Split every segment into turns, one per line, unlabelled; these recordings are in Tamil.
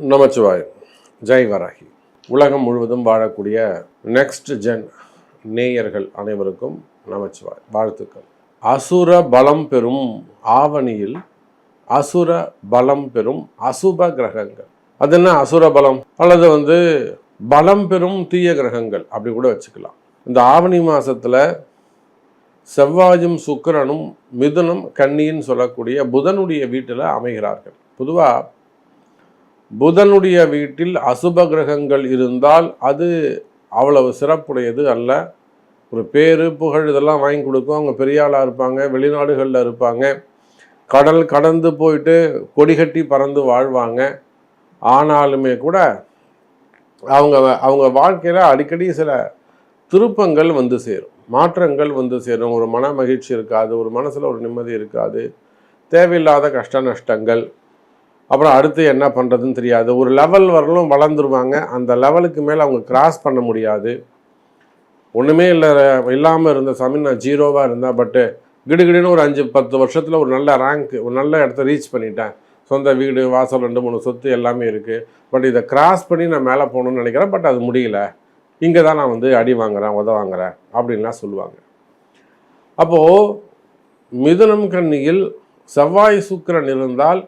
நமச்சிவாய். ஜெய் வராகி. உலகம் முழுவதும் வாழக்கூடிய நெக்ஸ்ட் ஜென் நேயர்கள் அனைவருக்கும் நமச்சிவாய் வாழ்த்துக்கள். அசுர பலம் பெறும் ஆவணியில் அசுர பலம் பெறும் அசுப கிரகங்கள். அது என்ன அசுர பலம்? அல்லது பலம் பெறும் தீய கிரகங்கள் அப்படி கூட வச்சுக்கலாம். இந்த ஆவணி மாசத்துல செவ்வாயும் சுக்கிரனும் மிதுனம் கன்னின்னு சொல்லக்கூடிய புதனுடைய வீட்டில் அமைகிறார்கள். பொதுவாக புதனுடைய வீட்டில் அசுப கிரகங்கள் இருந்தால் அது அவ்வளவு சிறப்புடையது அல்ல. ஒரு பேரு புகழ் இதெல்லாம் வாங்கி கொடுக்கும். அவங்க பெரிய ஆளாக இருப்பாங்க, வெளிநாடுகளில் இருப்பாங்க, கடல் கடந்து போயிட்டு கொடிகட்டி பறந்து வாழ்வாங்க. ஆனாலுமே கூட அவங்க அவங்க வாழ்க்கையில் அடிக்கடி சில திருப்பங்கள் வந்து சேரும், மாற்றங்கள் வந்து சேரும். ஒரு மன மகிழ்ச்சி இருக்காது, ஒரு மனசில் ஒரு நிம்மதி இருக்காது, தேவையில்லாத கஷ்ட நஷ்டங்கள், அப்புறம் அடுத்து என்ன பண்ணுறதுன்னு தெரியாது. ஒரு லெவல் வரலும் வளர்ந்துருவாங்க, அந்த லெவலுக்கு மேலே அவங்க கிராஸ் பண்ண முடியாது. ஒன்றுமே இல்லாமல் இருந்த சமயம் நான் ஜீரோவாக இருந்தேன், பட்டு கிடுகிடுன்னு ஒரு 5-10 வருஷத்தில் ஒரு நல்ல ரேங்க், ஒரு நல்ல இடத்த ரீச் பண்ணிட்டேன். சொந்த வீடு, வாசல், 2-3 சொத்து எல்லாமே இருக்குது. பட் இதை கிராஸ் பண்ணி நான் மேலே போகணுன்னு நினைக்கிறேன், பட் அது முடியல. இங்கே தான் நான் அடி வாங்குறேன், வாங்குறேன் அப்படின்லாம் சொல்லுவாங்க. அப்போது மிதுனம் கன்னியில் செவ்வாய் சுக்கிரன் இருந்தால்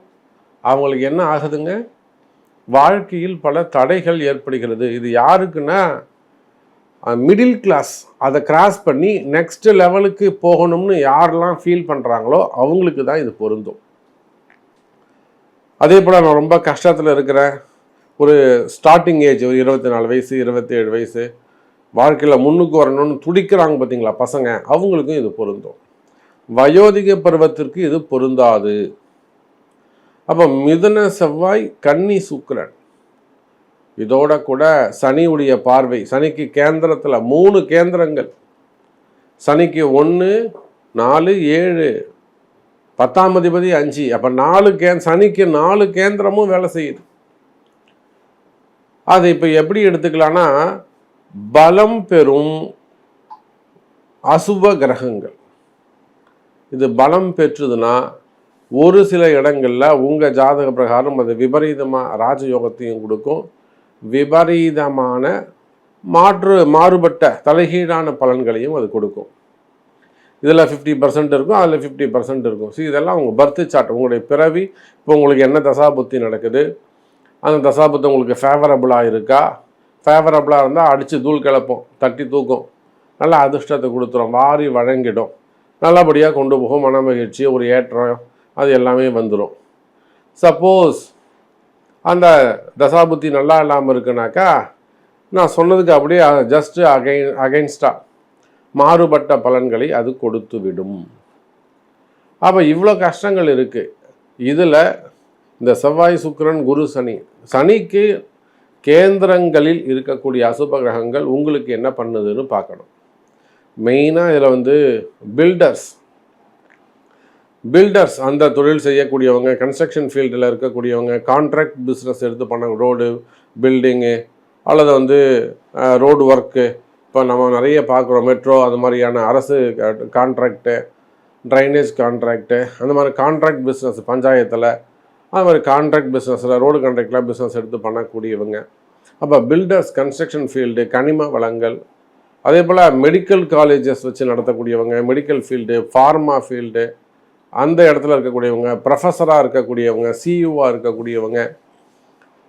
அவங்களுக்கு என்ன ஆகுதுங்க? வாழ்க்கையில் பல தடைகள் ஏற்படுகிறது. இது யாருக்குன்னா மிடில் கிளாஸ், அதை கிராஸ் பண்ணி நெக்ஸ்ட் லெவலுக்கு போகணும்னு யாரெல்லாம் ஃபீல் பண்ணுறாங்களோ அவங்களுக்கு தான் இது பொருந்தும். அதே போல் நான் ரொம்ப கஷ்டத்தில் இருக்கிறேன், ஒரு ஸ்டார்டிங் ஏஜ் ஒரு 24 வயசு 27 வயசு, வாழ்க்கையில் முன்னுக்கு வரணும்னு துடிக்கிறாங்க பார்த்தீங்களா பசங்க, அவங்களுக்கும் இது பொருந்தும். வயோதிக பருவத்திற்கு இது பொருந்தாது. அப்போ மிதுன செவ்வாய் கன்னி சுக்கிரன், இதோட கூட சனியுடைய பார்வை. சனிக்கு கேந்திரத்தில் 3 கேந்திரங்கள், சனிக்கு 1, 4, 7, 10ஆம் அதிபதி 5. அப்போ 4 சனிக்கு 4 கேந்திரமும் வேலை செய்யுது. அது இப்போ எப்படி எடுத்துக்கலான்னா, பலம் பெறும் அசுப கிரகங்கள். இது பலம் பெற்றதுன்னா ஒரு சில இடங்களில் உங்கள் ஜாதக பிரகாரம் அது விபரீதமாக ராஜயோகத்தையும் கொடுக்கும், விபரீதமான மாறுபட்ட தலைகீழான பலன்களையும் அது கொடுக்கும். இதில் 50% இருக்கும், அதில் 50% இருக்கும். இதெல்லாம் உங்கள் பர்த் சார்ட், உங்களுடைய பிறவி. இப்போ உங்களுக்கு என்ன தசாபுத்தி நடக்குது, அந்த தசாபுத்தி உங்களுக்கு ஃபேவரபுளாக இருக்கா? ஃபேவரபுளாக இருந்தால் அடித்து தூள் கிளப்போம், தட்டி தூக்கும், நல்லா அதிர்ஷ்டத்தை கொடுத்துரும், வாரி வழங்கிடும், நல்லபடியாக கொண்டு போகும், மன மகிழ்ச்சி, ஒரு ஏற்றம், அது எல்லாமே வந்துடும். சப்போஸ் அந்த தசாபுத்தி நல்லா இல்லாமல் இருக்குனாக்கா, நான் சொன்னதுக்கு அப்படியே ஜஸ்ட் அகைன்ஸ்டாக மாறுபட்ட பலன்களை அது கொடுத்து விடும். அப்போ இவ்வளோ கஷ்டங்கள் இருக்குது. இதில் இந்த செவ்வாய் சுக்கிரன் குரு சனிக்கு கேந்திரங்களில் இருக்கக்கூடிய அசுப கிரகங்கள் உங்களுக்கு என்ன பண்ணுதுன்னு பார்க்கணும். மெயினாக இதில் பில்டர்ஸ் அந்த தொழில் செய்யக்கூடியவங்க, கன்ஸ்ட்ரக்ஷன் ஃபீல்டில் இருக்கக்கூடியவங்க, கான்ட்ராக்ட் பிஸ்னஸ் எடுத்து பண்ண, ரோடு பில்டிங்கு அல்லது ரோடு ஒர்க்கு, இப்போ நம்ம நிறைய பார்க்குறோம், மெட்ரோ, அது மாதிரியான அரசு கான்ட்ராக்டு, ட்ரைனேஜ் கான்ட்ராக்டு, அந்த மாதிரி கான்ட்ராக்ட் பிஸ்னஸ் பஞ்சாயத்தில், அது மாதிரி கான்ட்ராக்ட் பிஸ்னஸில் ரோடு கான்ட்ராக்டில் பிஸ்னஸ் எடுத்து பண்ணக்கூடியவங்க. அப்போ பில்டர்ஸ், கன்ஸ்ட்ரக்ஷன் ஃபீல்டு, கனிம வளங்கள், அதே போல் மெடிக்கல் காலேஜஸ் வச்சு நடத்தக்கூடியவங்க, மெடிக்கல் ஃபீல்டு, ஃபார்மா ஃபீல்டு, அந்த இடத்துல இருக்கக்கூடியவங்க, ப்ரொஃபஸராக இருக்கக்கூடியவங்க, சிஇஓவாக இருக்கக்கூடியவங்க,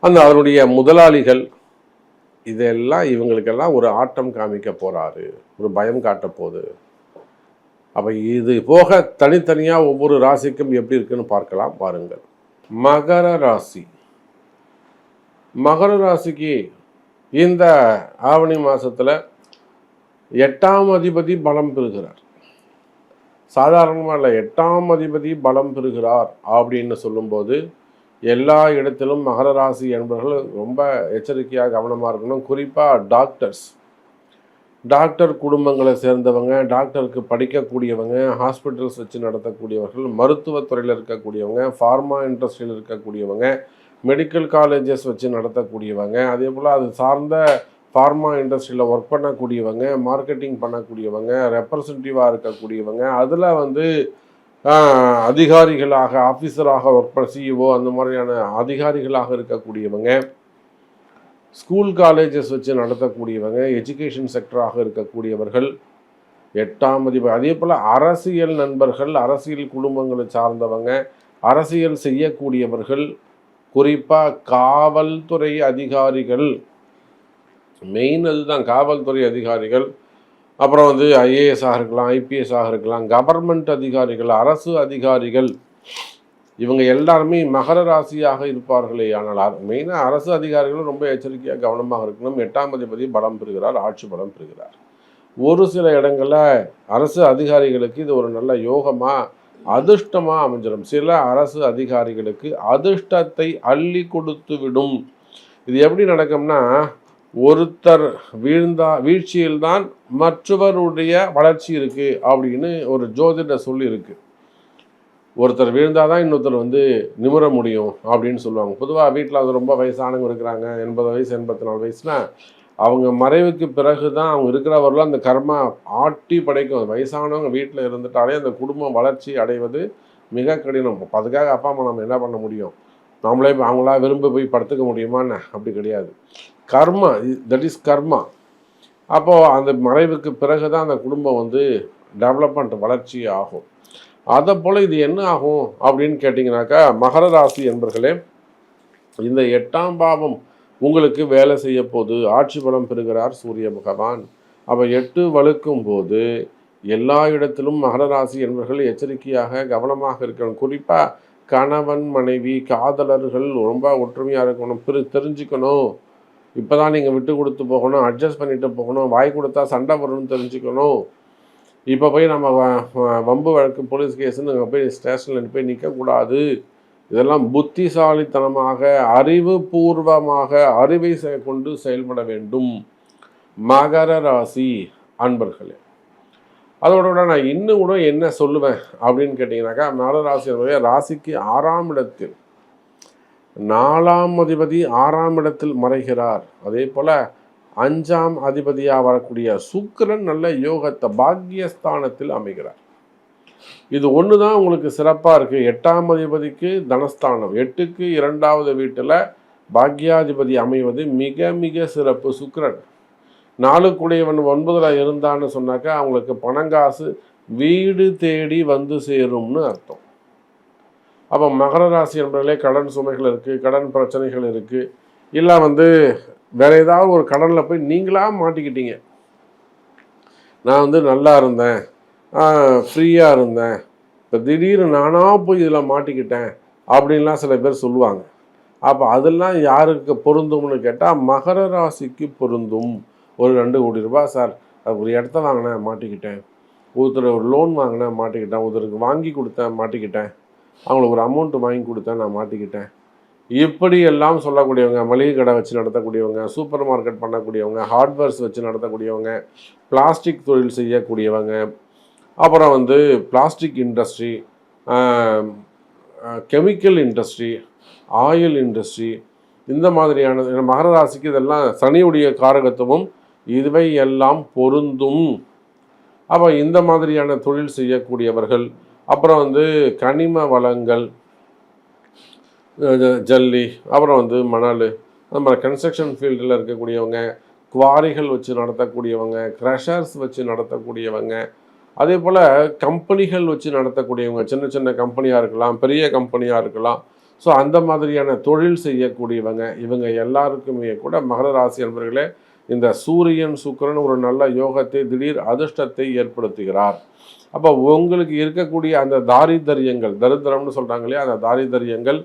அதனுடைய முதலாளிகள், இதெல்லாம் இவங்களுக்கெல்லாம் ஒரு ஆட்டம் காமிக்க போகிறாரு, ஒரு பயம் காட்ட போகுது. அப்போ இது போக தனித்தனியாக ஒவ்வொரு ராசிக்கும் எப்படி இருக்குன்னு பார்க்கலாம் பாருங்கள். மகர ராசி. மகர ராசிக்கு இந்த ஆவணி மாதத்தில் 8ஆம் அதிபதி பலம் பெறுகிறார். சாதாரணமாக இல்லை, 8ஆம் அதிபதி பலம் பெறுகிறார் அப்படின்னு சொல்லும்போது எல்லா இடத்திலும் மகர ராசி என்பவர்கள் ரொம்ப எச்சரிக்கையாக கவனமாக இருக்கணும். குறிப்பாக டாக்டர் குடும்பங்களை சேர்ந்தவங்க, டாக்டருக்கு படிக்கக்கூடியவங்க, ஹாஸ்பிட்டல்ஸ் வச்சு நடத்தக்கூடியவர்கள், மருத்துவத்துறையில் இருக்கக்கூடியவங்க, ஃபார்மா இண்டஸ்ட்ரியில் இருக்கக்கூடியவங்க, மெடிக்கல் காலேஜஸ் வச்சு நடத்தக்கூடியவங்க, அதே போல் அது சார்ந்த ஃபார்மா இண்டஸ்ட்ரியில் ஒர்க் பண்ணக்கூடியவங்க, மார்க்கெட்டிங் பண்ணக்கூடியவங்க, ரெப்ரசன்டேட்டிவாக இருக்கக்கூடியவங்க, அதில் அதிகாரிகளாக, ஆஃபீஸராக ஒர்க் பண்ண சிஇஓ அந்த மாதிரியான அதிகாரிகளாக இருக்கக்கூடியவங்க, ஸ்கூல் காலேஜஸ் வச்சு நடத்தக்கூடியவங்க, எஜுகேஷன் செக்டராக இருக்கக்கூடியவர்கள், 8ஆம் அதிபதி. அதே போல் அரசியல் நண்பர்கள், அரசியல் குடும்பங்களை சார்ந்தவங்க, அரசியல் செய்யக்கூடியவர்கள், குறிப்பாக காவல்துறை அதிகாரிகள், மெயின் அதுதான் காவல்துறை அதிகாரிகள், அப்புறம் ஐஏஎஸ்ஸாக இருக்கலாம், ஐபிஎஸ்ஸாக இருக்கலாம், கவர்மெண்ட் அதிகாரிகள், அரசு அதிகாரிகள், இவங்க எல்லாருமே மகர ராசியாக இருப்பார்களே. ஆனால் மெயினாக அரசு அதிகாரிகளும் ரொம்ப எச்சரிக்கையாக கவனமாக இருக்கணும். 8ஆம் அதிபதி பலம் பெறுகிறார், ஆட்சி பலம் பெறுகிறார். ஒரு சில இடங்களில் அரசு அதிகாரிகளுக்கு இது ஒரு நல்ல யோகமாக அதிர்ஷ்டமாக அமைஞ்சிடும். சில அரசு அதிகாரிகளுக்கு அதிர்ஷ்டத்தை அள்ளி கொடுத்து விடும். இது எப்படி நடக்கும்னா, ஒருத்தர் வீழ்ச்சியில்தான் மற்றவருடைய வளர்ச்சி இருக்குது அப்படின்னு ஒரு ஜோதிட சொல்லி இருக்குது. ஒருத்தர் வீழ்ந்தாதான் இன்னொருத்தர் நிமிர முடியும் அப்படின்னு சொல்லுவாங்க. பொதுவாக வீட்டில் ரொம்ப வயசானவங்க இருக்கிறாங்க, 80 வயசு 84 வயசுனா, அவங்க மறைவுக்கு பிறகு தான் அவங்க இருக்கிறவர்களும் அந்த கர்மா ஆட்டி படைக்கும். வயசானவங்க வீட்டில் இருந்துட்டாலே அந்த குடும்பம் வளர்ச்சி அடைவது மிக கடினம். அதுக்காக அப்பா அம்மா நம்ம என்ன பண்ண முடியும்? நம்மளே அவங்களா விரும்ப போய் படுத்துக்க முடியுமான்னு? அப்படி கிடையாது. கர்மா, தட் இஸ் கர்மா. அப்போது அந்த மறைவுக்கு பிறகு தான் அந்த குடும்பம் டெவலப்மெண்ட் வளர்ச்சி ஆகும். அதை போல் இது என்ன ஆகும் அப்படின்னு கேட்டிங்கனாக்கா, மகர ராசி என்பர்களே, இந்த 8ஆம் பாவம் உங்களுக்கு வேலை செய்ய போது ஆட்சி பலம் பெறுகிறார் சூரிய பகவான். அப்போ 8 வலுக்கும் போது எல்லா இடத்திலும் மகர ராசி என்பவர்கள் எச்சரிக்கையாக கவனமாக இருக்கணும். குறிப்பாக கணவன் மனைவி காதலர்கள் ரொம்ப ஒற்றுமையாக இருக்கணும், தெரிஞ்சுக்கணும். இப்போ தான் நீங்கள் விட்டு கொடுத்து போகணும், அட்ஜஸ்ட் பண்ணிட்டு போகணும். வாய் கொடுத்தா சண்டை வரணும்னு தெரிஞ்சுக்கணும். இப்போ போய் நம்ம வம்பு வழக்கு போலீஸ் கேஸுன்னு அங்கே போய் ஸ்டேஷனில் போய் நிற்கக்கூடாது. இதெல்லாம் புத்திசாலித்தனமாக, அறிவுபூர்வமாக, அறிவை கொண்டு செயல்பட வேண்டும் மகர ராசி அன்பர்களே. அதோட நான் இன்னும் கூட என்ன சொல்லுவேன் அப்படின்னு கேட்டிங்கனாக்கா, மகர ராசி ராசிக்கு 6ஆம் இடத்தில் 4ஆம் அதிபதி 6ஆம் இடத்தில் மறைகிறார். அதே போல் 5ஆம் அதிபதியாக வரக்கூடிய சுக்கிரன் நல்ல யோகத்தை பாக்கியஸ்தானத்தில் அமைகிறார். இது ஒன்று தான் உங்களுக்கு சிறப்பாக இருக்குது. 8ஆம் அதிபதிக்கு தனஸ்தானம், 8க்கு 2வது வீட்டில் பாக்யாதிபதி அமைவது மிக மிக சிறப்பு. சுக்கிரன் 4 9ல் இருந்தான்னு சொன்னாக்கா அவங்களுக்கு பணங்காசு வீடு தேடி சேரும்னு அர்த்தம். அப்போ மகர ராசி என்பதிலே கடன் சுமைகள் இருக்குது, கடன் பிரச்சனைகள் இருக்குது, இல்லை வேறு ஏதாவது ஒரு கடனில் போய் நீங்களாக மாட்டிக்கிட்டீங்க. நான் நல்லா இருந்தேன், ஃப்ரீயாக இருந்தேன், இப்போ திடீர்னு நானாக போய் இதில் மாட்டிக்கிட்டேன் அப்படின்லாம் சில பேர் சொல்லுவாங்க. அப்போ அதெல்லாம் யாருக்கு பொருந்தும்னு கேட்டால் மகர ராசிக்கு பொருந்தும். ஒரு 2 கோடி ரூபாய் சார், அது ஒரு இடத்த வாங்கினேன் மாட்டிக்கிட்டேன், ஒருத்தர் ஒரு லோன் வாங்கினேன் மாட்டிக்கிட்டேன், ஒருத்தருக்கு வாங்கி கொடுத்தேன் மாட்டிக்கிட்டேன், அவங்களுக்கு ஒரு அமௌண்ட்டு வாங்கி கொடுத்தேன் நான் மாட்டிக்கிட்டேன், இப்படி எல்லாம் சொல்லக்கூடியவங்க, மளிகை கடை வச்சு நடத்தக்கூடியவங்க, சூப்பர் மார்க்கெட் பண்ணக்கூடியவங்க, ஹார்ட்வேர்ஸ் வச்சு நடத்தக்கூடியவங்க, பிளாஸ்டிக் தொழில் செய்யக்கூடியவங்க, அப்புறம் plastic industry, chemical industry, oil industry, இந்த மாதிரியான மகர ராசிக்கு இதெல்லாம் சனியுடைய காரகத்துவம் இதுவை எல்லாம் பொருந்தும். அப்போ இந்த மாதிரியான தொழில் செய்யக்கூடியவர்கள், அப்புறம் கனிம வளங்கள், ஜல்லி, அப்புறம் மணல், நம்ம கன்ஸ்ட்ரக்ஷன் ஃபீல்டில் இருக்கக்கூடியவங்க, குவாரிகள் வச்சு நடத்தக்கூடியவங்க, க்ரஷர்ஸ் வச்சு நடத்தக்கூடியவங்க, அதே போல் கம்பெனிகள் வச்சு நடத்தக்கூடியவங்க, சின்ன சின்ன கம்பெனியாக இருக்கலாம், பெரிய கம்பெனியாக இருக்கலாம். ஸோ அந்த மாதிரியான தொழில் செய்யக்கூடியவங்க, இவங்க எல்லாருக்குமே கூட மகர ராசி என்பவர்களே இந்த சூரியன் சுக்கிரன் ஒரு நல்ல யோகத்தை, திடீர் அதிர்ஷ்டத்தை ஏற்படுத்துகிறார். அப்போ உங்களுக்கு இருக்கக்கூடிய அந்த தாரிதரியங்கள், தரித்திரம்னு சொல்கிறாங்க இல்லையா, அந்த தாரிதரியங்கள்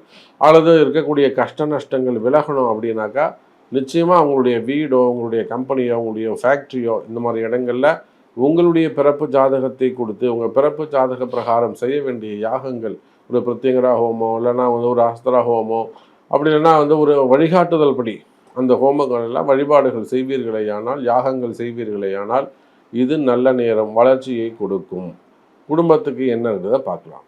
அல்லது இருக்கக்கூடிய கஷ்ட நஷ்டங்கள் விலகணும் அப்படின்னாக்கா, நிச்சயமாக உங்களுடைய வீடோ, உங்களுடைய கம்பெனியோ, உங்களுடைய ஃபேக்ட்ரியோ, இந்த மாதிரி இடங்களில் உங்களுடைய பிறப்பு ஜாதகத்தை கொடுத்து உங்கள் பிறப்பு ஜாதக பிரகாரம் செய்ய வேண்டிய யாகங்கள், ஒரு பிரத்யங்கரா ஹோமோ, இல்லைன்னா ஒரு அஸ்தரா ஹோமோ, அப்படி இல்லைன்னா ஒரு வழிகாட்டுதல் படி அந்த ஹோமங்கள் எல்லாம் வழிபாடுகள் செய்வீர்களேயானால், யாகங்கள் செய்வீர்களேயானால், இது நல்ல நேரம், வளர்ச்சியை கொடுக்கும். குடும்பத்துக்கு என்ன இருந்ததை பார்க்கலாம்.